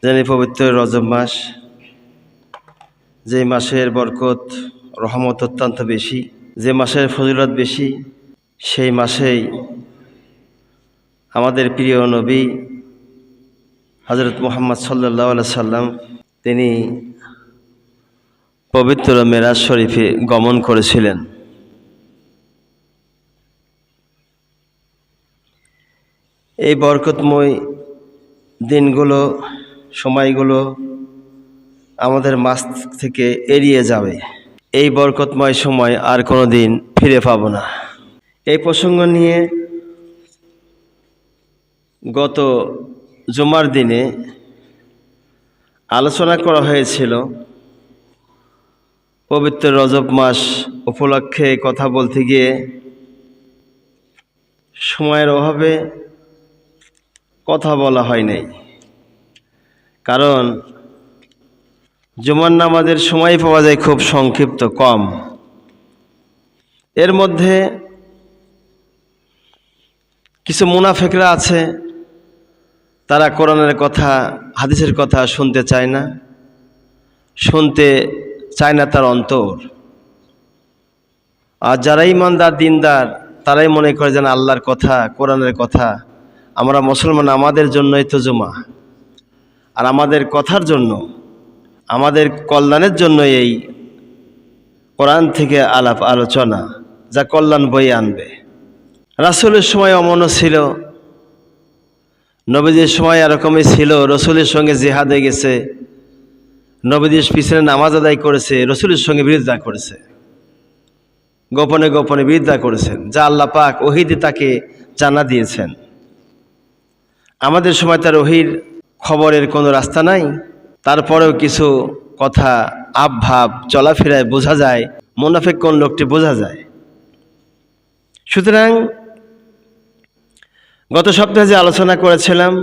জানি পবিত্র রজব মাস, যে মাসের বরকত রহমত অত্যন্ত বেশি, যে মাসের ফজিলত বেশি, সেই মাসেই আমাদের প্রিয় নবী হযরত মুহাম্মদ সাল্লাল্লাহু আলাইহি সাল্লাম তিনি পবিত্র মেরাজ শরীফে গমন করেছিলেন। এই বরকতময় দিনগুলো, সময়গুলো আমাদের মাঝ থেকে এড়িয়ে যাবে। এই বরকতময় সময় আর কোনো দিন ফিরে পাবো না। এই প্রসঙ্গ নিয়ে গত জুমার দিনে আলোচনা করা হয়েছিল। পবিত্র রজব মাস উপলক্ষে কথা বলতে গিয়ে সময়ের অভাবে কথা বলা হয় নাই, কারণ জুমার নামাজের সময় পাওয়া যায় খুব সংক্ষিপ্ত, কম। এর মধ্যে কিছু মুনাফিকরা আছে, তারা কোরআনের কথা, হাদিসের কথা শুনতে চায় না, শুনতে চায় না তার অন্তর। আর যারা ইমানদার দিনদার, তারাই মনে করে যেন আল্লাহর কথা, কোরআনের কথা, আমরা মুসলমান, আমাদের জন্যই তো জুমা, আর আমাদের কথার জন্য, আমাদের কল্যাণের জন্য এই কোরআন থেকে আলাপ আলোচনা, যা কল্যাণ বয়ে আনবে। রাসূলের সময় অমনও ছিল, নবীজির সময় এরকমই ছিল। রসুলের সঙ্গে জিহাদে গেছে, নবীজির পিছনে নামাজ আদায় করেছে, রসুলের সঙ্গে বিরোধিতা করেছে, গোপনে গোপনে বিরোধিতা করেছেন, যা আল্লাহ পাক ওহীতে তাকে জানা দিয়েছেন। আমাদের সময় তার ওহীর খবরের কোনো রাস্তা নাই, তারপরেও কিছু কথা, আবভাব, চলাফেরায় বোঝা যায় মুনাফিক কোন লোকটি বোঝা যায়। সুতরাং গত সপ্তাহে যে আলোচনা করেছিলাম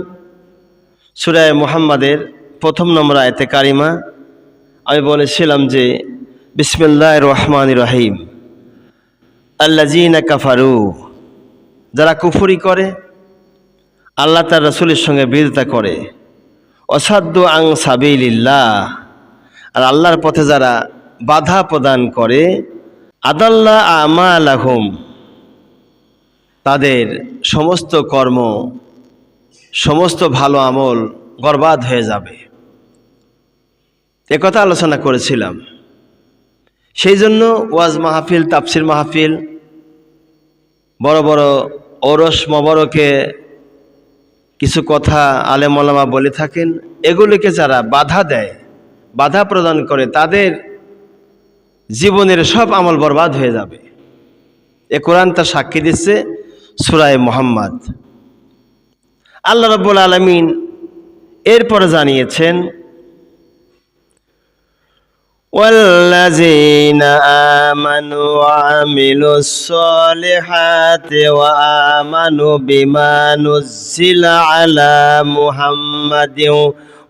সূরা মুহাম্মাদের ১ম নম্বর আয়াতে কারিমা, আমি বলেছিলাম যে বিসমিল্লাহির রহমানির রহিম, আল্লাযীনা কাফারু, যারা কুফরি করে, আল্লাহ তার রাসূলের সঙ্গে বিরোধিতা করে, ওয়াসাদ্দু আন সাবিলিল্লাহ, আর আল্লাহর পথে যারা বাধা প্রদান করে, আদাল্লা আমালাহুম, তাদের সমস্ত কর্ম, সমস্ত ভালো আমল বরবাদ হয়ে যাবে। এ কথা আলোচনা করেছিলাম। সেই জন্য ওয়াজ মাহফিল, তাফসির মাহফিল, বড় বড় ওরস মোবারকে কিছু কথা আলেম ওলামা বলে থাকেন, এগুলিকে যারা বাধা দেয়, বাধা প্রদান করে, তাদের জীবনের সব আমল বরবাদ হয়ে যাবে। এ কোরআন তা সাক্ষী দিচ্ছে সূরা মুহাম্মদ। আল্লাহ রাব্বুল আলামিন এরপরে জানিয়েছেন, ওয়াল্লাযীনা আমানু ওয়া আমিলুস সলিহাতি ওয়া আমানু বিমা নুজ্জিলা আলা মুহাম্মাদিন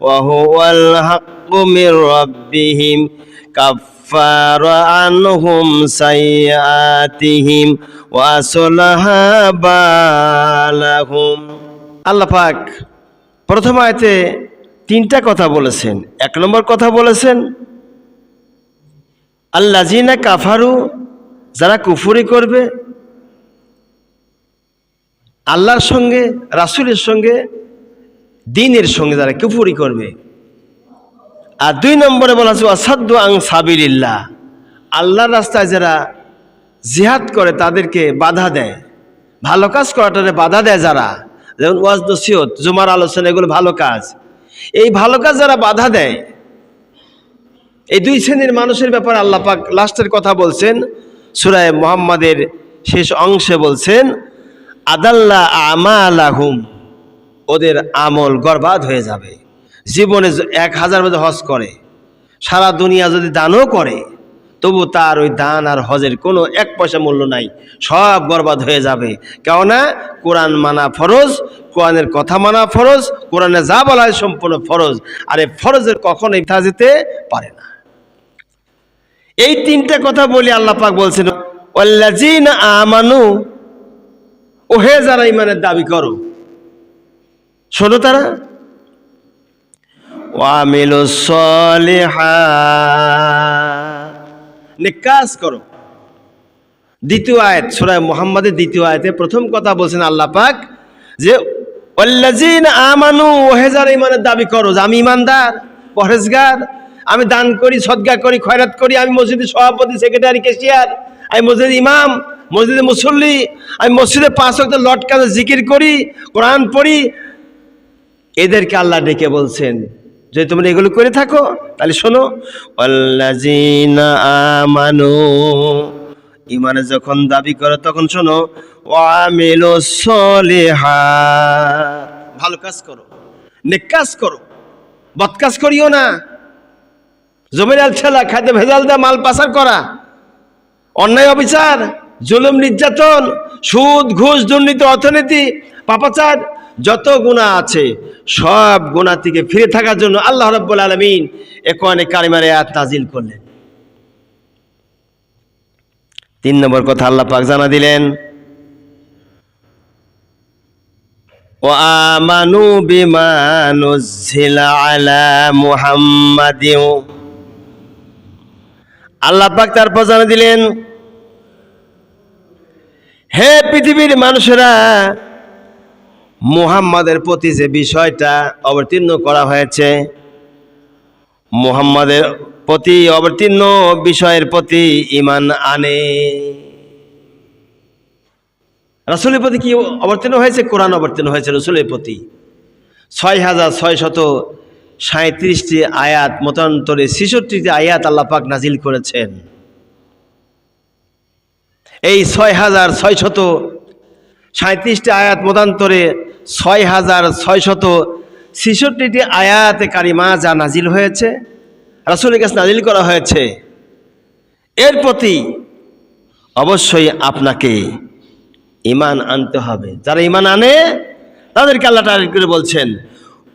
ওয়া হুয়াল হাক্কু মির রাব্বিহিম কাফফারা আনহুম সাইয়্যাতিহিম ওয়া আসলাহা বালাহুম। আল্লাহ পাক প্রথম আয়াতে 3টা কথা বলেছেন। 1 নম্বর কথা বলেছেন আল্লাযীনা কাফারু, যারা কুফরি করবে আল্লাহর সঙ্গে, রাসূলের সঙ্গে, দ্বীনের সঙ্গে, যারা কুফরি করবে। আর 2 নম্বরে বলা আছে ওয়াসাদ্দু আন সাবিলিল্লাহ, আল্লাহর রাস্তায় যারা জিহাদ করে তাদেরকে বাধা দেয়, ভালো কাজ করাটারে বাধা দেয় যারা, যেমন ওয়াজ নসিহত, জুমার আলোচনা, এগুলো ভালো কাজ। এই ভালো কাজ যারা বাধা দেয়, এই 2 শ্রেণীর মানুষের ব্যাপারে আল্লাহ পাক লাস্টের কথা বলছেন সূরা মুহাম্মাদের শেষ অংশে বলছেন, আদাল্লা আমালাহুম, ওদের আমল বরবাদ হয়ে যাবে। জীবনে 1000 বছর হজ করে, সারা দুনিয়া যদি দানও করে, তবু তার ওই দান আর হজের কোনো 1 পয়সা মূল্য নাই, সব বরবাদ হয়ে যাবে। কেননা কোরআন মানা ফরজ, কোরআনের কথা মানা ফরজ, কোরআনে যা বলা হয় সম্পূর্ণ ফরজ, আর এই ফরজের কখনোই মিথ্যা যেতে পারে না। এই 3টা কথা বলে আল্লাহ পাক বলছেন ওয়াল্লাযীনা আমানু, ও হে যারা ঈমানের দাবি করো, শোনো তারা, ওয়া আমিলুস সলিহাত, নেক কাজ করো। দ্বিতীয় আয়াত সূরা মুহাম্মাদের দ্বিতীয় আয়াতে প্রথম কথা বলছেন আল্লাহ পাক যে ওয়াল্লাযিনা আমানু, ওহে যারা ঈমানের দাবি করো যে আমি ঈমানদার, পরহেজগার, আমি দান করি, সদকা করি, খয়রাত করি, আমি মসজিদের সভাপতি, সেক্রেটারি, ক্যাশিয়ার, আমি মসজিদের ইমাম, মসজিদের মুসল্লি, আমি মসজিদে 5 ওয়াক্ত লটকানো জিকির করি, কোরআন পড়ি, এদেরকে আল্লাহ ডেকে বলছেন যদি তোমরা এগুলো করে থাকো তাহলে শোনো, ওয়াল্লাযিনা আমানু, ঈমানে যখন দাবি করো তখন শোনো, ওয়া আমিলুস সলিহাত, ভালো কাজ করো, নেক কাজ করো, বদ কাজ করিও না। জমির ছেলা, খাদ্য ভেজাল দেওয়া, মাল পাচার করা, অন্যায় অবিচার, জুলুম নির্যাতন, সুদ ঘুষ দুর্নীতি অর্থনীতি পাপাচার যত গুনাহ আছে সব গুনাহ থেকে ফিরে থাকার জন্য আল্লাহ রাব্বুল আলামিন এ কোরআনে কারিমার আয়াত নাজিল করলেন। 3 নম্বর কথা আল্লাহ পাক জানা দিলেন, ওয়া আমানু বিমা নুজিলা আলা মুহাম্মাদিন, আল্লাহ পাক তারপর জানা দিলেন, হে পৃথিবীর মানুষেরা, মুহাম্মাদের প্রতি যে বিষয়টা অবতীর্ণ করা হয়েছে, মুহাম্মাদের প্রতি অবতীর্ণ বিষয়ের প্রতি ঈমান আনে। রাসূলের প্রতি কি অবতীর্ণ হয়েছে? কোরআন অবতীর্ণ হয়েছে রাসূলের প্রতি। 6637টি আয়াত, মতান্তরে 66টি আয়াত আল্লাহ পাক নাজিল করেছেন। এই 6637টি আয়াত মতান্তরে 6666টি আয়াতে কারিমা যা নাজিল হয়েছে, রাসূলের কাছে নাজিল করা হয়েছে, এর প্রতি অবশ্যই আপনাকে ঈমান আনতে হবে। যারা ঈমান আনে তাদেরকে আল্লাহ তাআলা করে বলছেন,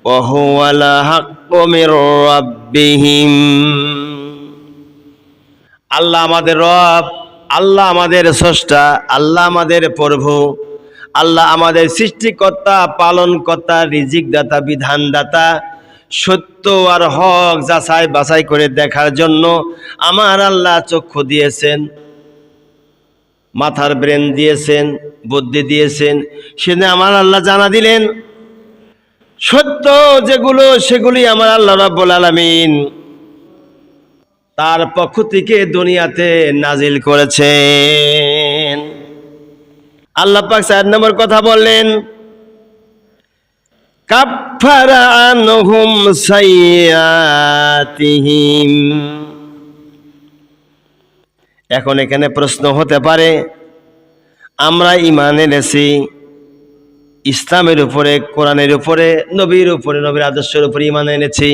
ওয়া হুয়াল হাক্কু মির রাব্বিহিম, আল্লাহ আমাদের রব, আল্লাহ আমাদের স্রষ্টা, আল্লাহ আমাদের প্রভু, আল্লাহ আমাদের সৃষ্টিকর্তা, পালনকর্তা, রিজিকদাতা, বিধানদাতা। সত্য আর হক যাচাই বাছাই করে দেখার জন্য আমার আল্লাহ চক্ষু দিয়েছেন, মাথার ব্রেন দিয়েছেন, বুদ্ধি দিয়েছেন। সেদিন আমার আল্লাহ জানা দিলেন সত্য যেগুলো সেগুলি আমার আল্লাহ রাব্বুল আলামিন তার পক্ষ থেকে দুনিয়াতে নাজিল করেছেন। আল্লাহ পাক 4 নম্বর কথা বললেন, কাফারা আনহুম সাইয়্যাতিহিম। এখন এখানে প্রশ্ন হতে পারে, আমরা ঈমান এনেছি ইসলামের উপরে, কোরআনের উপরে, নবীর উপরে, নবীর আদর্শের উপরে ঈমান এনেছি।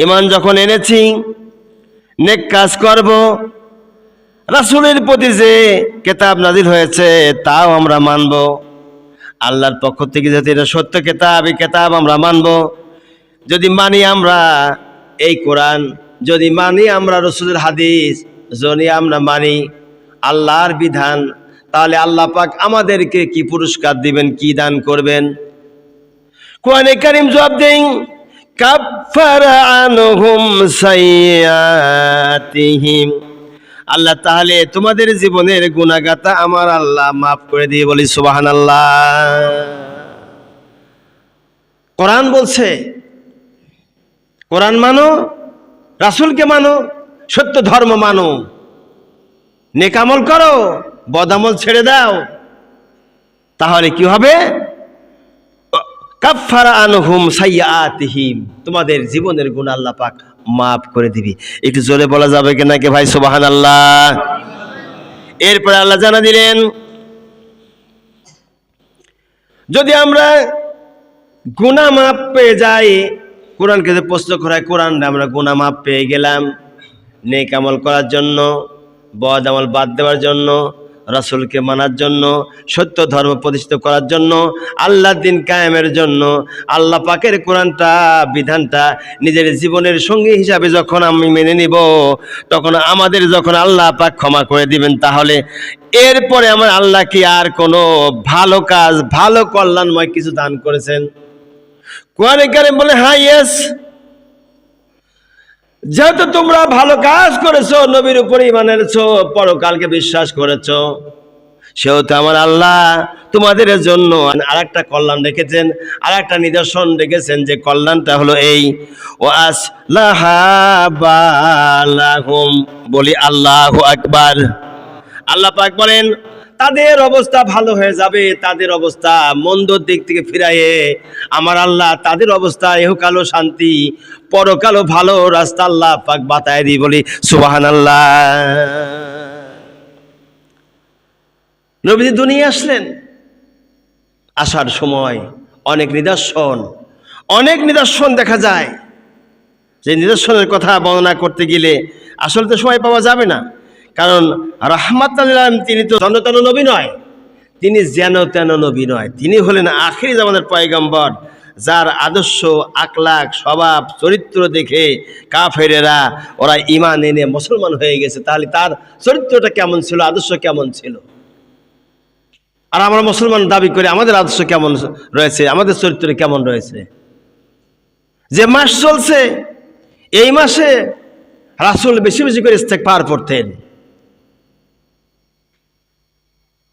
ঈমান যখন এনেছি, নেক কাজ করব, রাসূলের প্রতি যে কিতাব নাজিল হয়েছে তাও আমরা মানব। আল্লাহর পক্ষ থেকে যদি এটা সত্য কিতাব, এই কিতাব আমরা মানব। যদি মানি আমরা এই কোরআন, যদি মানি আমরা রাসূলের হাদিস, যদি আমরা মানি আল্লাহর বিধান, তাহলে আল্লাহ পাক আমাদেরকে কি পুরস্কার দিবেন, কি দান করবেন? কোরআনে কারীম জবাব দেন, কাফারা আনহুম সাইয়্যাতিহিম, আল্লাহ তাহলে তোমাদের জীবনের গুনাহগাতা আমার আল্লাহ মাফ করে দিয়ে। বলি সুবহানাল্লাহ। কোরআন বলছে কোরআন মানো, রাসূলকে মানো, সত্য ধর্ম মানো, নেক আমল করো, বদ আমল ছেড়ে দাও, তাহলে কি হবে? কাফারা আনহুম সাইয়্যাতিহিম, তোমাদের জীবনের গুনাহ আল্লাহ পাক মাফ করে দিবি। একটু জোরে বলা যাবে কি নাকি ভাই? সুবহানাল্লাহ। এরপরে আল্লাহ জানা দিলেন, যদি আমরা গুনাহ মাফ পেয়ে যাই, কোরআনকে যে প্রশ্ন করা হয়, কোরআন আমরা গুনাহ মাফ পেয়ে গেলাম, নেক আমল করার জন্য, বদ আমল বাদ দেওয়ার জন্য, রাসূলকে মানার জন্য, সত্য ধর্ম প্রতিষ্ঠিত করার জন্য, আল্লাহর দ্বীন কায়েমের জন্য আল্লাহ পাকের কোরআনটা, বিধানটা নিজের জীবনের সঙ্গী হিসাবে যখন আমি মেনে নিব, তখন আমাদের যখন আল্লাহ পাক ক্ষমা করে দিবেন, তাহলে এরপরে আমার আল্লাহ কি আর কোনো ভালো কাজ, ভালো কল্যাণময় কিছু দান করেছেন? কোরআনে কারীম বলে, হ্যাঁ, ইয়েস, যেহেতু তোমরা ভালো কাজ করেছো, নবীর উপর ঈমান এনেছো, পরকালকে বিশ্বাস করেছো, সেহেতু আমার আল্লাহ তোমাদের জন্য আরেকটা কল্যাণ রেখেছেন, আরেকটা নিদর্শন রেখেছেন। যে কল্যাণটা হলো এই, ও আসলাহা বালাহুম, বলি আল্লাহু আকবার। আল্লাহ পাক বলেন তাদের অবস্থা ভালো হয়ে যাবে, তাদের অবস্থা মন্দর দিক থেকে ফিরাইয়ে আমার আল্লাহ তাদের অবস্থা ইহকালও শান্তি, পরকালও ভালো রাস্তা আল্লাহ পাক বাতায় দিই, বলি সুবহানাল্লাহ। নবীজি দুনিয়া আসলেন, আসার সময় অনেক নিদর্শন দেখা যায়। যে নিদর্শনের কথা বর্ণনা করতে গেলে আসলে তো সময় পাওয়া যাবে না, কারণ রাহমাতুল লিল আলামিন তিনি তো যেন তেন নবী নয়, তিনি যেন তেন নবী নয়, তিনি হলেন আখিরি জামানের পয়গম্বর, যার আদর্শ, আখলাক, স্বভাব, চরিত্র দেখে কাফেরেরা ওরা ঈমান এনে মুসলমান হয়ে গেছে। তাহলে তার চরিত্রটা কেমন ছিল, আদর্শ কেমন ছিল? আর আমরা মুসলমান দাবি করি আমাদের আদর্শ কেমন রয়েছে, আমাদের চরিত্র কেমন রয়েছে? যে মাস চলছে, এই মাসে রাসূল বেশি বেশি করে ইস্তেগফার পড়তেন,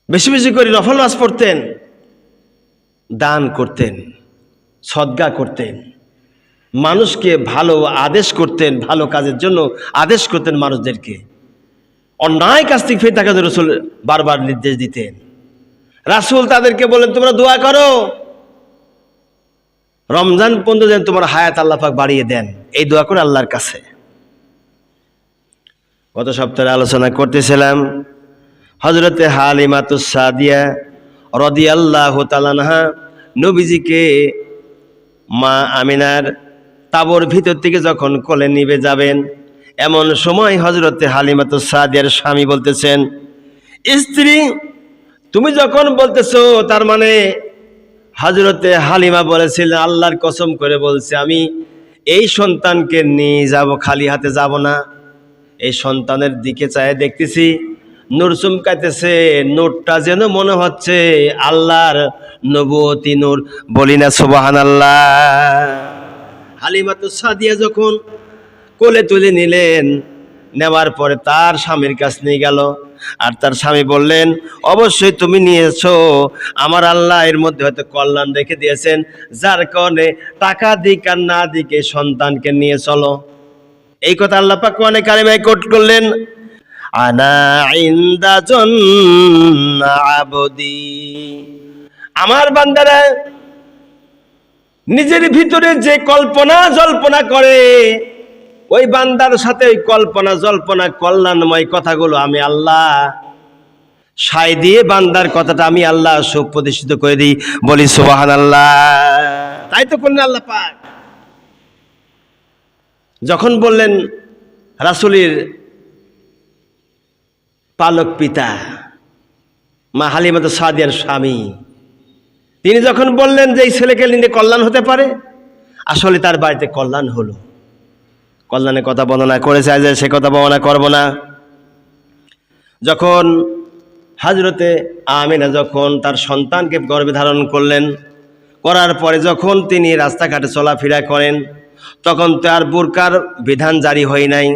বেশি বেশি করে নফল নামাজ পড়তেন, দান করতেন, সদকা করতেন, মানুষকে ভালো আদেশ করতেন, ভালো কাজের জন্য আদেশ করতেন মানুষদেরকে, অন্যায় কাজ থেকে ফিরে থাকার জন্য রাসূল বারবার নির্দেশ দিতেন। রাসূল তাদেরকে বলেন তোমরা দোয়া করো, রমজান পর্যন্ত যেন তোমার হায়াত আল্লাহ পাক বাড়িয়ে দেন, এই দোয়া করে আল্লাহর কাছে। গত সপ্তাহে আলোচনা করতেছিলাম হযরতে হালিমাতুস সাদিয়া রাদিয়াল্লাহু তাআলা আনহা নবীজিকে মা আমিনার তাবর ভিতর থেকে যখন কোলে নিবে যাবেন, এমন সময় হযরতে হালিমাতুস সাদিয়ার স্বামী বলতেছেন, স্ত্রী তুমি যখন বলতেছো, তার মানে হযরতে হালিমা বলেছিলেন আল্লাহর কসম করে বলছে আমি এই সন্তানকে নিয়ে যাব, খালি হাতে যাব না। এই সন্তানের দিকে চায় দেখতেছি নূর চমকাইতেছে, নূরটা যেন মনে হচ্ছে আল্লাহর নবুয়তি নূর, বলি না সুবহানাল্লাহ। হালিমাতুস সাদিয়া যখন কোলে তুলে নিলেন, নেওয়ার পরে তার স্বামীর কাছে নিয়ে গেল, আর তার স্বামী বললেন অবশ্যই তুমি নিয়েছো, আমার আল্লাহ এর মধ্যে হয়তো কল্যাণ রেখে দিয়েছেন, যার কারণে টাকা দিক আর না দিকে সন্তানকে নিয়ে চলো। এই কথা আল্লাহ পাক কোরআনে কারিমায় কোট করলেন, আনা ইনদা জন্না আবদি, আমার বান্দারা নিজের ভিতরে যে কল্পনা জল্পনা করে, ওই বান্দার সাথে ওই কল্পনা জল্পনা কল্যাণময় কথাগুলো আমি আল্লাহ সায় দিয়ে বান্দার কথাটা আমি আল্লাহ সুপ্রতিষ্ঠিত করে দিই, বলি সুবহানাল্লাহ। তাই তো করলেন আল্লাহ পাক। যখন বললেন রাসূলের পালক পিতা মা হালিমাতুস সাদিয়ার স্বামী, তিনি যখন বললেন যে এই ছেলেকে নিয়ে কল্যাণ হতে পারে, আসলে তার বাড়িতে কল্যাণ হলো। কল্যাণের কথা বর্ণনা করেছে, যে সে কথা বর্ণনা করব না। যখন হযরতে আমিনা যখন তার সন্তানকে গর্ভে ধারণ করলেন, করার পরে যখন তিনি রাস্তাঘাটে চলাফেরা করেন, তখন তো আর বুরকার বিধান জারি হয় নাই,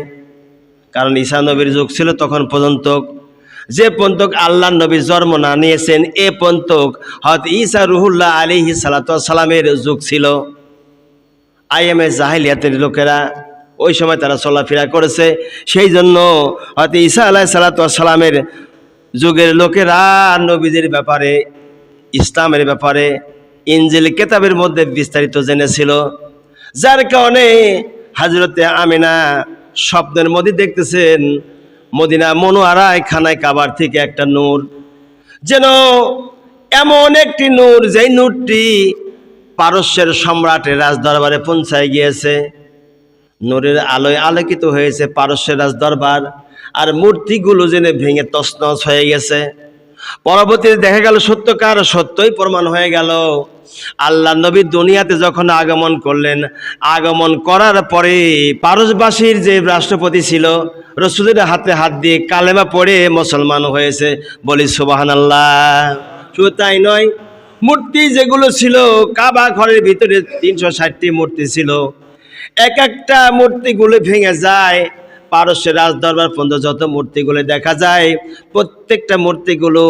কারণ ঈসা নবীর যুগ ছিল তখন পর্যন্ত। যে পর্যন্ত আল্লাহ নবী জন্ম না নিয়েছেন এ পর্যন্ত হযরত ঈসা রুহুল্লাহ আলাইহিস সালাতু ওয়াস সালামের যুগ ছিল। আইএমএ জাহেলিয়াতের লোকেরা ওই সময় তারা চলাফেরা করেছে, সেই জন্য হয়তো ঈসা আলাইহিস সালাতু ওয়াস সালামের যুগের লোকেরা নবীদের ব্যাপারে, ইসলামের ব্যাপারে ইনজিল কিতাবের মধ্যে বিস্তারিত জেনেছিল, যার কারণে হযরতে আমিনা স্বপ্নের মধ্যে দেখতেছেন মদিনা মুনওয়ারায় খানায় কাবার থেকে একটা নূর, যেন এমন একটি নূর যেই নূরটি পারস্যের সম্রাটের রাজদরবারে পৌঁছায় গিয়েছে। নূরের আলোয় আলোকিত হয়েছে পারস্যের রাজদরবার, আর মূর্তিগুলো যেন ভেঙে তছনছ হয়ে গেছে। পরবর্তীতে দেখা গেল সত্যকার সত্যই প্রমাণ হয়ে গেল। আল্লাহ নবী দুনিয়াতে যখন আগমন করলেন, আগমন করার পরে পারস্যবাসীর যে রাষ্ট্রপতি ছিল, রাসূলের হাতে হাত দিয়ে কালেমা পড়ে মুসলমান হয়েছে, বলি সুবহানাল্লাহ। শুধু তাই নয়, মূর্তি যেগুলো ছিল কাবা ঘরের ভিতরে 360টি মূর্তি ছিল, এক একটা মূর্তিগুলো ভেঙে যায়। পারস্যের রাজদরবার পর্যন্ত যত মূর্তিগুলো দেখা যায়, প্রত্যেকটা মূর্তিগুলো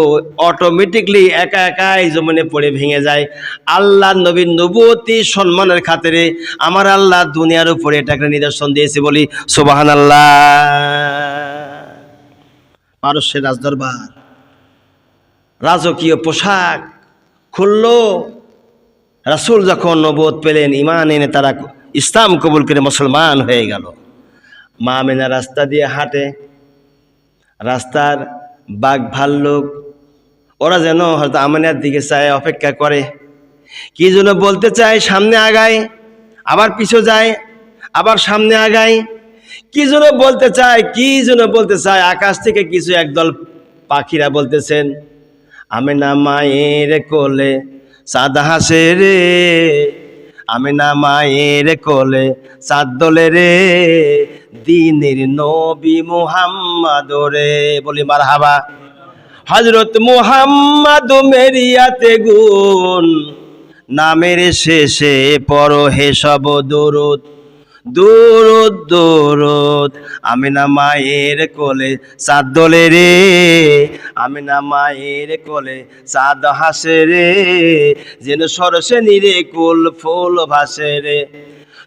অটোমেটিকলি একা একাই জমিনে পড়ে ভেঙে যায়। আল্লাহ নবীর নবুয়তি সম্মানের খাতিরে আমার আল্লাহ দুনিয়ার উপরে এটা একটা নিদর্শন দিয়েছে বলি সুবহানাল্লাহ। পারস্যের রাজদরবার রাজকীয় পোশাক খুললো। রাসূল যখন নবুয়ত পেলেন, ঈমান এনে তারা ইসলাম কবুল করে মুসলমান হয়ে গেল। মা আমিনা রাস্তা দিয়ে হাঁটে, রাস্তার বাঘ ভাল্লুক ওরা যেন হয়তো আমিনার দিকে চায়, অপেক্ষা করে, কি যেন বলতে চায়, সামনে আগায়, আবার পিছু যায়, আবার সামনে আগায়, কি যেন বলতে চায়, কি যেন বলতে চায়। আকাশ থেকে কিছু একদল পাখিরা বলতেছেন, আমিনা মায়ের কোলে চাঁদ হাসে রে, আমিনা মায়ের কোলে চাঁদ দোলে রে, দিনের নবী মুহাম্মদ রে, বলি মারহাবা। হযরত মুহাম্মদ মেরিয়াতে গুণ, নামের শেষে পড়ো হে সব দরুদ, দরুদ দরুদ। আমিনা মায়ের কোলে চাঁদ দোলে রে, আমিনা মায়ের কোলে চাঁদ হাসে রে, যেন সরসে নিরে কুল ফুল ভাসে রে,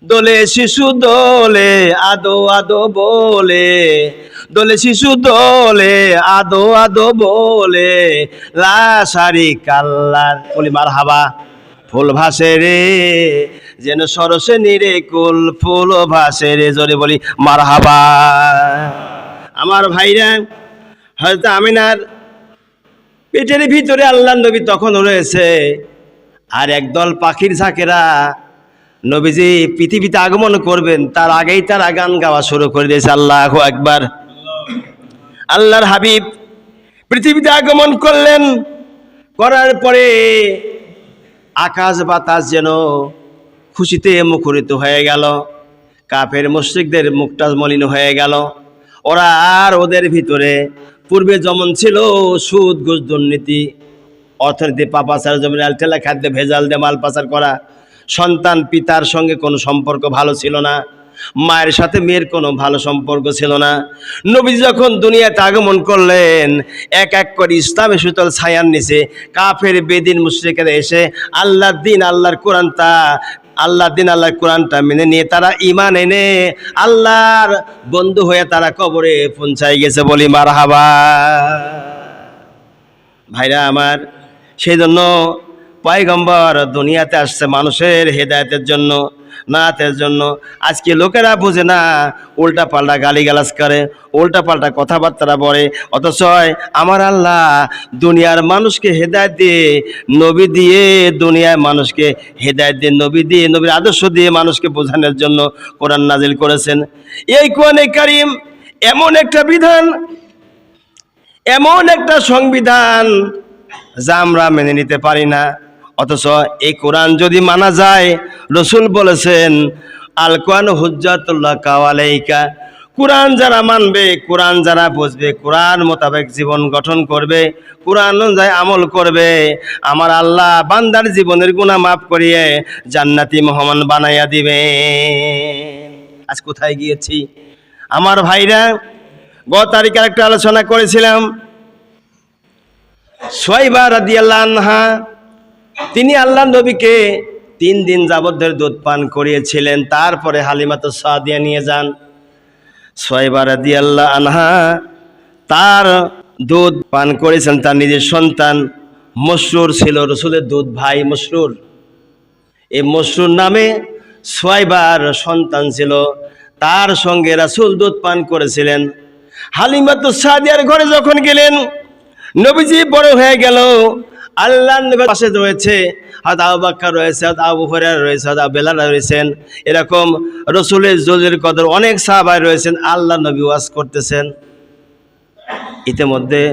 দোলে শিশু দোলে আদো আদো বলে, দোলে শিশু দোলে আদো আদো বলে, লা শারিকা আল্লাহ, বলি মারহাবা। ফুল ভাসে রে, যেন সরসে নিরে কুল ফুল ভাসে রে, জোরে বলি মারহাবা। আমার ভাইরা, হযরত আমিনার পেটের ভিতরে আল্লাহ নবী তখন রয়েছে, আর একদল পাখির ঝাঁকেরা নবীজি পৃথিবীতে আগমন করবেন তার আগেই তারা গান গাওয়া শুরু করে দিয়েছে। আল্লাহু আকবার। আল্লাহর হাবিব পৃথিবীতে আগমন করলেন, করার পরে আকাশ বাতাস যেন খুশিতে মুখরিত হয়ে গেল। কাফের মুশরিকদের মুখটা মলিন হয়ে গেল। ওরা আর ওদের ভিতরে পূর্বে যেমন ছিল সুদ ঘুষ দুর্নীতি, অর্থনীতি পাপাচার, জমির আলটেলা খাদ্য ভেজাল দিয়ে মাল পাচার করা, সন্তান পিতার সঙ্গে কোনো সম্পর্ক ভালো ছিল না, মায়ের সাথে মেয়ের কোনো ভালো সম্পর্ক ছিল না। নবীজি যখন দুনিয়াতে আগমন করলেন, এক এক করে ইসলামের সুতল ছায়ার নিচে কাফের বেদিন মুশরিকেরা এসে আল্লাহর দিন আল্লাহর কোরআনটা আল্লাহর দিন আল্লাহর কোরআনটা মেনে নিয়ে তারা ঈমান এনে আল্লাহর বন্ধু হয়ে তারা কবরে পৌঁছায় গেছে, বলি মারহাবা। ভাইরা আমার, সেই জন্য পয়গম্বর দুনিয়াতে আসছে মানুষের হেদায়েতের জন্য, নাতের জন্য। আজকে লোকেরা বুঝে না, উল্টা পাল্টা গালিগালাজ করে, উল্টা পাল্টা কথাবার্তা বলে, অথচ আমার আল্লাহ দুনিয়ার মানুষকে হেদায়েত দিয়ে, নবী দিয়ে দুনিয়ার মানুষকে হেদায়েত দিয়ে, নবী দিয়ে, নবীর আদর্শ দিয়ে মানুষকে বোঝানোর জন্য কোরআন নাজিল করেছেন। এই কোরআনে কারীম এমন একটা বিধান, এমন একটা সংবিধান যা আমরা মেনে নিতে পারি না, অথচ এই কোরআন যদি মানা যায়, রসুল বলেছেন আল কোরআন হুজ্জাতুল্লাহ আলাইকা, কোরআন যারা মানবে, কোরআন যারা বুঝবে, কোরআন মোতাবেক জীবন গঠন করবে, কোরআন অনুযায়ী আমল করবে, আমার আল্লাহ বান্দার জীবনের গুনাহ মাফ করিয়ে জান্নাতি মেহমান বানাইয়া দিবে। আজ কোথায় গিয়েছি আমার ভাইরা? গত তারিখে একটা আলোচনা করেছিলাম, সুয়াইবা রাদিয়াল্লাহু আনহা, তিনি আল্লাহ নবীকে 3 দিন যাবত ধরে দুধ পান করিয়েছিলেন। তারপরে হালিমাতুস সাদিয়া নিয়ে যান। সুয়াইবা রাদিয়াল্লাহু আনহা তার দুধ পান করেছেন তার নিজের সন্তান মসরুর ছিল, রসুলের দুধ ভাই মসরুর। এই মসরুর নামে সুয়াইবার সন্তান ছিল, তার সঙ্গে রাসূল দুধ পান করেছিলেন। হালিমাতুস সাদিয়ার ঘরে যখন গেলেন, নবীজি বড় হয়ে গেল, আল্লাহর নবীর পাশে রয়েছে হযরত আবু বকর রয়েছে, হযরত আবু হুরায়রা রয়েছে, হযরত বেলাল রয়েছেন, এরকম রাসূলের জলিল কদর অনেক সাহাবা রয়েছেন। আল্লাহর নবী ওয়াজ করতেছেন। ইতিমধ্যে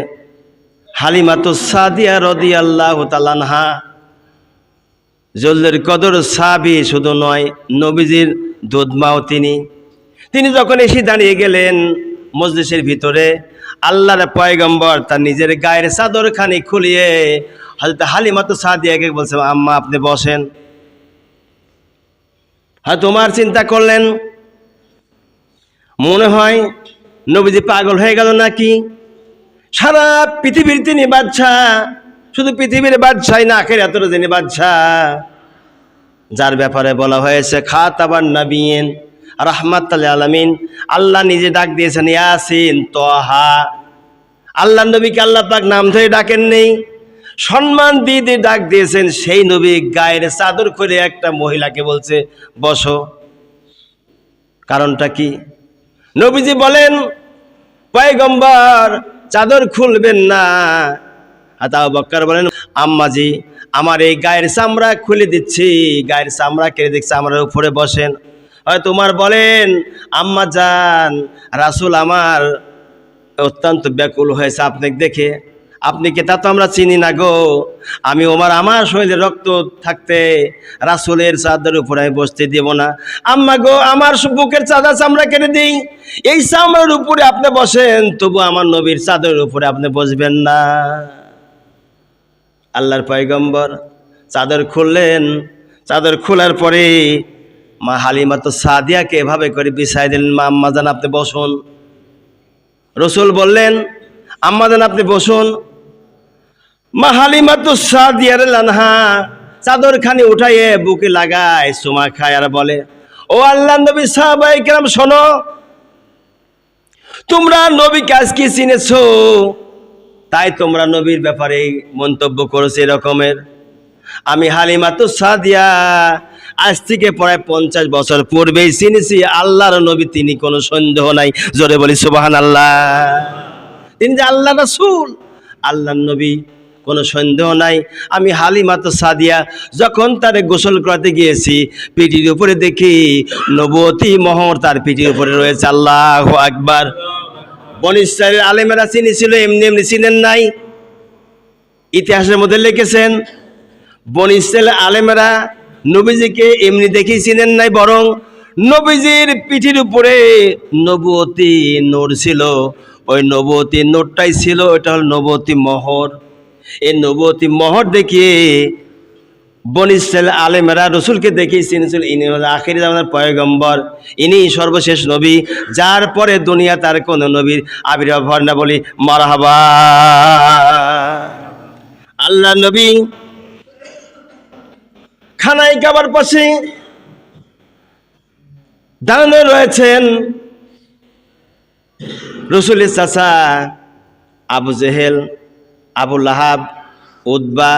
হালিমাতুস সাদিয়া রাদিয়াল্লাহু তাআলা আনহা জলিল কদর সাহাবী শুধু নয়, নবীজির দুধমাও তিনি যখন এসে দাঁড়িয়ে গেলেন মজলিসের ভিতরে, আল্লাহর পয়গম্বর তার নিজের গায়ের চাদরখানি খুলিয়ে হযরত হালিমাতুস সাদিয়াকে বলছে, আম্মা আপনি বসেন। হয় তোমার চিন্তা করলেন মনে হয় নবীজি পাগল হয়ে গেল নাকি, সারা পৃথিবীর তিনি বাদশাহ, শুধু পৃথিবীর বাদশাই না আখিরাতের যিনি বাদশাহ, যার ব্যাপারে বলা হয়েছে খাতাবান নবিয়্যিন রাহমাতাল লিল আলামিন, আল্লাহ নিজে ডাক দিয়েছেন ইয়াসিন তাহা। আল্লাহ নবীকে আল্লাহ পাক নাম ধরে ডাকেন নেই, সম্মান দিয়ে দিয়ে ডাক দিয়েছেন। সেই নবী গায়ের চাদর করে একটা মহিলাকে বলছে বসো। কারণটা কি? নবীজি বলেন পয়গম্বর চাদর খুলবেন না। আবু বকর বলেন আম্মাজি আমার এই গায়ের চামড়া খুলে দিচ্ছি, গায়ের চামড়া কেড়ে দিচ্ছি, আমার উপরে বসেন। হয় তোমার বলেন আম্মা জান রাসূল আমার অত্যন্ত ব্যাকুল হয়েছে আপনাকে দেখে, আপনি কে তা তো আমরা চিনি না গো, আমি আমার শরীরে রক্ত থাকতে রাসূলের চাদরের উপরে আমি বসতে দেব না। আম্মা গো আমার বুকের চামড়া কেটে দিই, এই চামড়ার উপরে আপনি বসেন, তবু আমার নবীর চাদরের উপরে আপনি বসবেন না। আল্লাহর পয়গম্বর চাদর খুললেন, চাদর খোলার পরে মা হালিমা তো সাদিয়াকে এভাবে করে বিছাই দিলেন, মা আম্মা জান আপনি বসুন। রসুল বললেন আম্মা জান আপনি বসুন। মা হালিমা তো সাদিয়া রাদিয়াল্লাহু চাদর খানি উঠাইয়ে বুকে লাগায় চুমা খায় আর বলে ও আল্লাহর নবী সাহাবায়ে কেরাম শোনো, তোমরা নবীকে আজ কি চিনেছো, তাই তোমরা নবীর ব্যাপারে মন্তব্য করেছো এরকমের। আমি হালিমা তো সাদিয়া আজ থেকে প্রায় 50 বছর পূর্বেই চিনেছি আল্লাহর নবী, তিনি কোনো সন্দেহ নাই, জোরে বলি সুবহানাল্লাহ। তিনি যে আল্লাহ রাসূল, আল্লাহর নবী, কোনো সন্দেহ নাই। আমি হালিমা তো সাদিয়া যখন তারে গোসল করাতে গিয়েছি, পিঠির উপরে দেখি নবুয়তি মোহর তার পিঠির উপরে রয়েছে। আল্লাহু আকবার। বনী ইসরাইলের আলেমেরা চিনেছিল, এমনি এমনি চিনেন নাই। ইতিহাসের মধ্যে লিখেছেন বনী ইসরাইলের আলেমেরা নবীজিকে এমনি দেখেই চিনেন নাই, বরং নবীজির পিঠির উপরে নবুয়তি নূর ছিল, ওই নবুয়তি নূরটাই ছিল, ওইটা হল নবুয়তি মোহর। এই নবুয়তি মোহর দেখিয়ে বনী ইসরাইলের আলেমেরা রসুলকে দেখেই চিনেছিল ইনি হল আখির জামানার পয়গম্বর, ইনি সর্বশেষ নবী, যার পরে দুনিয়া তার কোন নবীর আবির্ভাব হয় না, বলি মারহাবা। আল্লাহ নবী খানায় কাবার পাশে দাঁড়ানো রয়েছেন। রসুলের চাচা আবু জেহেল, আবু লাহাব, উতবা,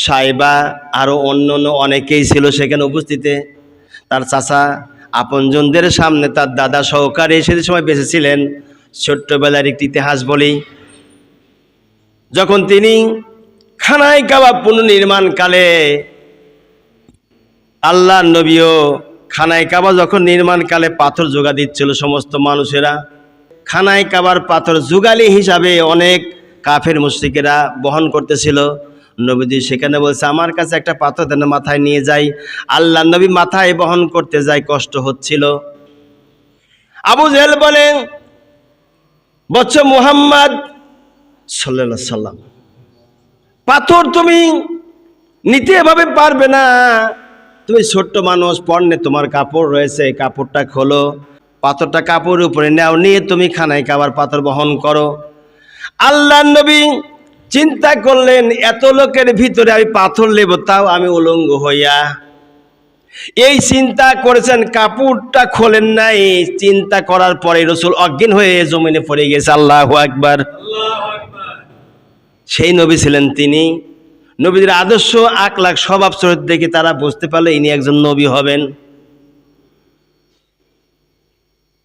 সাইবা আরো অন্য অনেকেই ছিল সেখানে উপস্থিতে। তার চাচা আপনজনদের সামনে তার দাদা সহকারে সে সময় বেঁচে ছিলেন। ছোট্টবেলার একটি ইতিহাস বলি, যখন তিনি খানায় কাবা পুনর্নির্মাণকালে আল্লাহ নবীও খানায় কাবা যখন নির্মাণকালে পাথর জোগা দিচ্ছিল সমস্ত মানুষেরা, খানায় কাবার পাথর জুগালি হিসাবে অনেক কাফের মুশরিকেরা বহন করতেছিল। নবীজি সেখানে বলছে আমার কাছে একটা পাথর দেন, মাথায় নিয়ে যাই। আল্লাহ নবী মাথায় বহন করতে যায়, কষ্ট হচ্ছিল। আবু জেহেল বলেন বচ্চ মুহাম্মদ সাল্লাল্লাহু আলাইহি সাল্লাম, পাথর তুমি নিতে এভাবে পারবে না, তুমি ছোট্ট মানুষ, পরনে তোমার কাপড় রয়েছে, কাপড়টা খোলো, পাথরটা কাপড়ের উপরে নাও, নিয়ে তুমি খানায় কাবার পাথর বহন করো। আল্লাহ নবী চিন্তা করলেন এত লোকের ভিতরে আমি পাথর নেব, তাও আমি উলঙ্গ হইয়া। এই চিন্তা করেছেন, কাপড়টা খোলেন নাই। চিন্তা করার পরে রসুল অজ্ঞান হয়ে জমিনে পড়ে গেছে। আল্লাহু আকবার। সেই নবী ছিলেন তিনি। নবীদের আদর্শ আখলাক স্বভাব চরিত্র দেখে তারা বুঝতে পারলে ইনি একজন নবী হবেন।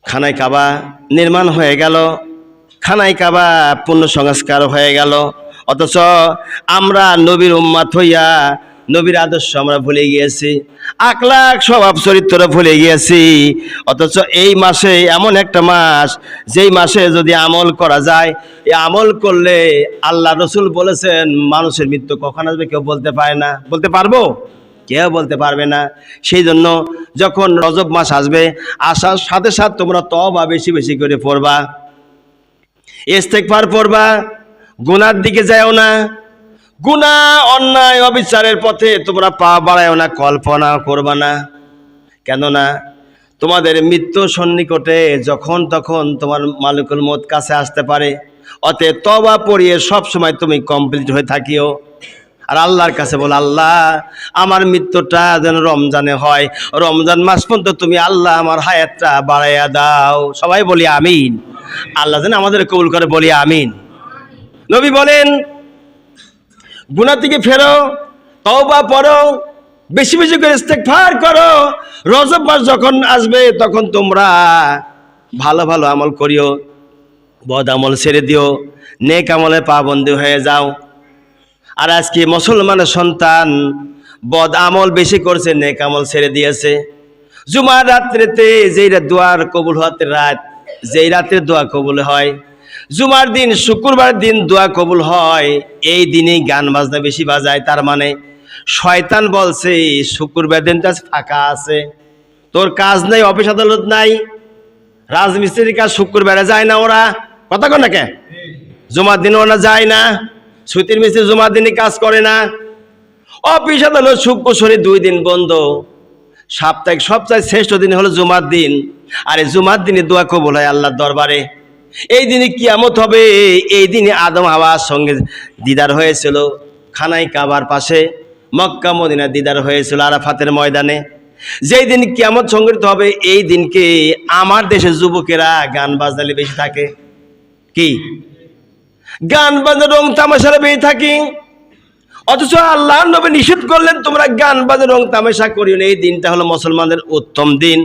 খানায় কাবা নির্মাণ হয়ে গেল, খানায় কাবা পূর্ণ সংস্কার হয়ে গেল, অথচ আমরা নবীর উম্মাত হইয়া নবীর আদর্শ আমরা ভুলে গিয়েছি, আখলাক স্বভাব চরিত্র ভুলে গিয়েছি। অথচ এই মাসে এমন একটা মাস, যেই মাসে যদি আমল করা যায়, এই আমল করলে আল্লাহ রসুল বলেছেন মানুষের মৃত্যু কখন আসবে কেউ বলতে পারে না। বলতে পারবো? কেউ বলতে পারবে না। সেই জন্য যখন রজব মাস আসবে, আসার সাথে সাথে তোমরা তওবা বেশি বেশি করে পড়বা, ইস্তেগফার পড়বা, গুনার দিকে যাও না, গুনাহ অন্যায় অবিচারের পথে তোমরা পা বাড়ায়ও না, কল্পনা করবা না। কেননা তোমাদের মৃত্যু সন্নিকটে যখন তখন তোমার মালিকুল মউত কাছে আসতে পারে। অতএব তওবা পড়িয়ে সব সময় তুমি কমপ্লিট হয়ে থাকিও। আর আল্লাহর কাছে বল, আল্লাহ আমার মৃত্যুটা যেন রমজানে হয়, রমজান মাস পর্যন্ত তুমি আল্লাহ আমার হায়াতটা বাড়াইয়া দাও। সবাই বলি আমিন। আল্লাহ যেন আমাদের কবুল করে, বলি আমিন। নবী বলেন, গুনাহ থেকে ফেরো, তওবা পড়ো, বেশি বেশি করে ইস্তেগফার করো। রজব মাস যখন আসবে তখন তোমরা ভালো ভালো আমল করিও, বদ আমল ছেড়ে দিও, নেক আমলে পাবন্দি হয়ে যাও। আর আজকে মুসলমানের সন্তান বদ আমল বেশি করছে, নেক আমল ছেড়ে দিয়েছে। জুমার রাত্রিতে যেই দোয়ার কবুল হতে রাত, যেই রাতে দোয়া কবুল হয়, জুমার দিন শুক্রবার দিন দোয়া কবুল হয়, এই দিনেই গান বাজনা বেশি বাজায়। তার মানে শয়তান বলছে শুক্রবার দিনটা ফাঁকা আছে, তোর কাজ নেই, অফিস আদালত নাই, রাজমিস্ত্রির কাজ শুক্রবারে যায় না ওরা, কথা কন না কে? জুমার দিন ওরা যায় না, সুতির মিস্ত্রি জুমার দিনে কাজ করে না, অফিস আদালত শুক্র শনি 2 দিন বন্ধ। সাপ্তাহিক সবচেয়ে শ্রেষ্ঠ দিন হলো জুমার দিন। আর এই জুমার দিনে দোয়া কবুল হয় আল্লাহর দরবারে। এই দিনে কিয়ামত হবে। এই দিনে আদম হাওয়ার সঙ্গে দিদার হয়েছিল খানায় কাবার পাশে, মক্কা মদিনা দিদার হয়েছিল আরাফাতের ময়দানে। যেই দিন কিয়ামত সংঘটিত হবে, এই দিনকে আমার দেশের যুবকেরা গান বাজনালে বেশি থাকে। কি গান বাজনা রং তামাশারে বেশি থাকি। অথচ আল্লাহ নবী নিষেধ করলেন তোমরা গান বাজনা রং তামাশা করিও না। এই দিনটা হলো মুসলমানদের উত্তম দিন।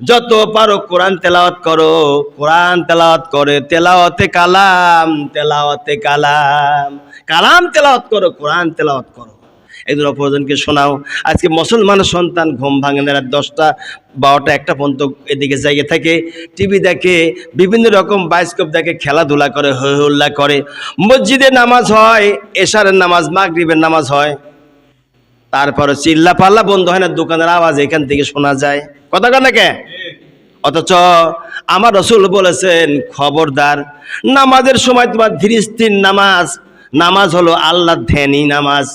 যত পারো কোরআন তেলাওয়াত করো, কোরআন তেলাওয়াত করে, তেলাওয়াতে কালাম, তেলাওয়াতে কালাম, কালাম তেলাওয়াত করো, কোরআন তেলাওয়াত করো, এদের অপরজনকে শোনাও। আজকে মুসলমানের সন্তান ঘুম ভাঙে না, রাত 10টা 12টা 1টা পর্যন্ত এদিকে জায়গা থাকে, টিভি দেখে, বিভিন্ন রকম বায়োস্কোপ দেখে, খেলাধুলা করে, হৈ হল্লা করে। মসজিদে নামাজ হয়, এশারের নামাজ, মাগরিবের নামাজ হয়, তারপরে চিল্লা পাল্লা বন্ধ হয় না, দোকানের আওয়াজ এখান থেকে শোনা যায়, কথা কন না কে? অথচ আমার রাসূল বলেছেন, খবরদার নামাজের সময় তোমার ধীর স্থির নামাজ, নামাজ হলো আল্লাহর ধ্যানী নামাজ।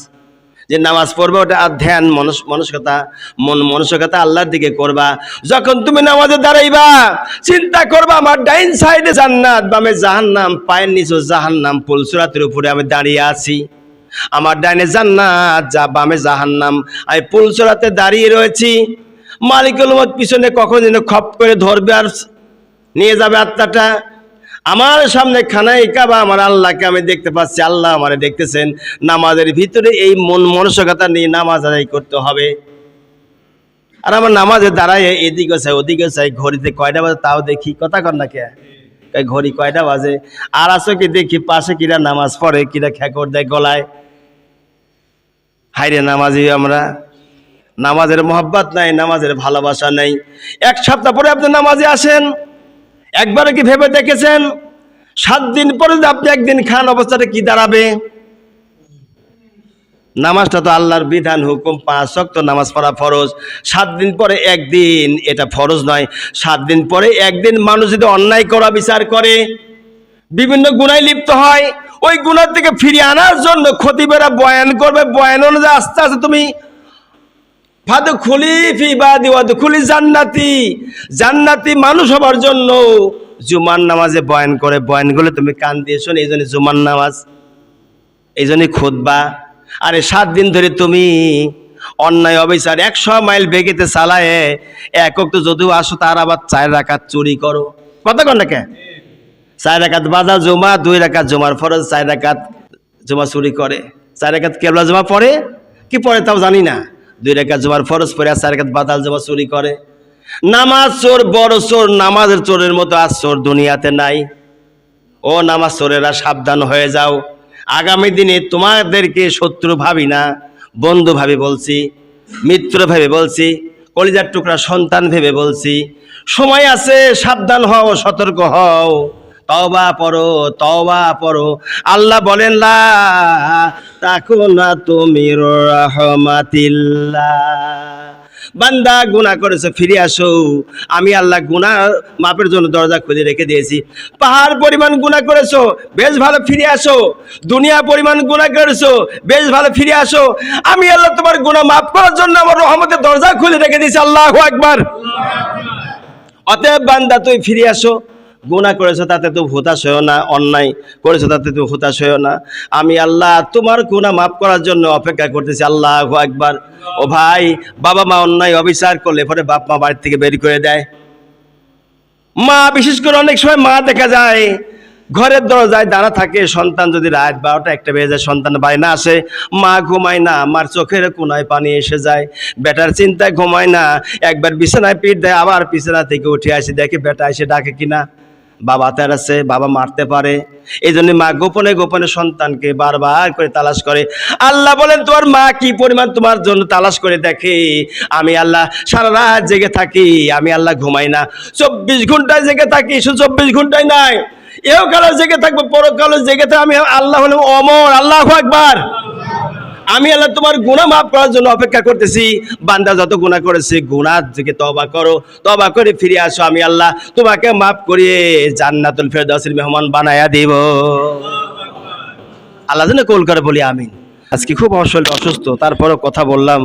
যে নামাজ পড়বে ওটা ধ্যান, মনস্কতা আল্লাহর দিকে করবা। যখন তুমি নামাজে দাঁড়াইবা, চিন্তা করবা আমার ডাইন সাইডে জান্নাত, বামে জাহান্নাম, পায়ের নিচে জাহান্নাম, পুলসিরাতের উপরে আমি দাঁড়িয়ে আছি। আমার ডাইনে জান্নাত, বামে জাহান্নাম, আমি পুলসিরাতে দাঁড়িয়ে রয়েছি। মালিকুল মউত পিছনে কখন যেন খপ করে ধরবে আর নিয়ে যাবে আত্মাটা। আমার সামনে খানায় কাবা, আমার আল্লাহকে আমি দেখতে পাচ্ছি, আল্লাহ আমারে দেখতেছেন। নামাজের ভিতরে এই মানসিকতা নিয়ে নামাজ আদায় করতে হবে। আর আমার নামাজে দাঁড়ায় এদিকে চাই ওদিকে চাই, ঘড়িতে কয়টা বাজে তাও দেখি, কথা কন না কে? ঘড়ি কয়টা বাজে, আর আসো কি দেখি পাশে কিরা নামাজ পড়ে, কিরা খেকর দেয় গলায়। হাইরে নামাজি আমরা, নামাজের মোহাব্বত নাই, নামাজের ভালোবাসা নাই। 1 সপ্তাহ পরে আপনি নামাজে আসেন, একবারে কি ভেবে দেখেছেন 7 দিন পরে যদি আপনি একদিন খান, অবস্থাটা কি দাঁড়াবে? নামাজটা তো আল্লাহর বিধান, হুকুম, 5 ওয়াক্ত নামাজ পড়া ফরজ। 7 দিন পরে একদিন এটা ফরজ নয়। 7 দিন পরে একদিন মানুষ যদি অন্যায় করা বিচার করে, বিভিন্ন গুনায় লিপ্ত হয়, ওই গুনাহ থেকে ফিরিয়ে আনার জন্য খতিবেরা বয়ান করবে। বয়ান অনুযায়ী আস্তে আস্তে তুমি ফাদখুলি ফি ইবাদি ওয়াদখুলি জান্নাতি, জান্নাতি মানুষ হবার জন্য জুমার নামাজে বয়ান করে, বয়ানগুলো তুমি কান দিয়ে শোনো। এই জন্য জুমার নামাজ, এই জন্যই খুতবা। আরে 7 দিন ধরে তুমি অন্যায় অবিচার 100 মাইল বেগেতে চালায়, এক ওয়াক্ত যদিও আসো, তার আবার 4 রাকাত চুরি করো, কথা কন না কে? 4 রাকাত বাজা জুমা, 2 রাকাত জুমার ফরজ, 4 রাকাত জুমা চুরি করে। 4 রাকাত কেবলা জুমা পড়ে কি পড়ে তাও জানি না, 2 রাকাত জুমার ফরজ পড়ে, আর 4 রাকাত বাদাল জুমা চুরি করে। নামাজ চোর, বড় চোর, নামাজের চোরের মতো আর চোর দুনিয়াতে নাই। ও নামাজ চোরেরা সাবধান হয়ে যাও। আগামী দিনে তোমাদেরকে শত্রু ভাবি না, বন্ধু ভাবে বলছি, মিত্র ভেবে বলছি, কলিজার টুকরা সন্তান ভেবে বলছি। সময় আছে, সাবধান হও, সতর্ক হও, তওবা পড়ো, তওবা পড়ো। আল্লাহ বলেন, লা তাকুনা তুমির রাহমাতিল্লাহ, বান্দা গুনাহ করেছো ফিরে আসো, আমি আল্লাহ গুনাহ মাপের জন্য দরজা খুলে রেখে দিয়েছি। পাহাড় পরিমাণ গুনাহ করেছো, বেশ ভালো ফিরে আসো। দুনিয়া পরিমাণ গুনাহ করেছো, বেশ ভালো ফিরে আসো। আমি আল্লাহ তোমার গুনাহ মাফ করার জন্য আমার রহমতের দরজা খুলে রেখে দিয়েছি। আল্লাহু আকবার। অতএব বান্দা তুই ফিরে আসো। গুনাহ করেছো তাতে তো হতাশ হয়েও না, অন্যায় করেছো তাতে তো হতাশ হয়েও না। আমি আল্লাহ তোমার গুনাহ মাফ করার জন্য অপেক্ষা করতেছি। আল্লাহু আকবার। ও ভাই, বাবা মা অন্যায় অবিচার করলে পরে বাপ মা বাড়ি থেকে বের করে দেয়। মা, বিশেষ করে অনেক সময় মা দেখা যায় ঘরের দরজায় দাঁড়া থাকে, সন্তান যদি রাত 12টা 1টা বেজে যায়, সন্তান বাড়ি না আসে, মা ঘুমায় না, মার চোখের কোনায় পানি এসে যায়, বেটার চিন্তায় ঘুমায় না, একবার বিছানায় পিঠ দেয়, আবার বিছানা থেকে উঠে আসে, দেখে বেটা এসে ডাকে কিনা, বাবা তার আছে, বাবা মারতে পারে। এই জন্য মা গোপনে গোপনে সন্তানকে বারবার করে তালাশ করে। আল্লাহ বলেন তোমার মা কি পরিমাণ তোমার জন্য তালাশ করে দেখে, আমি আল্লাহ সারা রাত জেগে থাকি, আমি আল্লাহ ঘুমাই না, 24 ঘন্টায় জেগে থাকি। শুধু 24 ঘন্টায় নাই, এও কালো জেগে থাকবো, পরকালে জেগে থাকবো। আমি আল্লাহ হলাম অমর। আল্লাহু আকবার। আমি আল্লাহ তোমার গুনাহ মাফ করার জন্য অপেক্ষা করতেছি। বান্দা যত গুনাহ করেছে, গুনাহ থেকে তওবা করো, তওবা করে ফিরে আসো, আমি আল্লাহ তোমাকে মাফ করিয়ে জান্নাতুল ফেরদাউসের মেহমান বানায়া দিব। আল্লাহ যেন কবুল করে বলি আমিন। আজকে খুব অসুস্থ, তারপরেও কথা বললাম।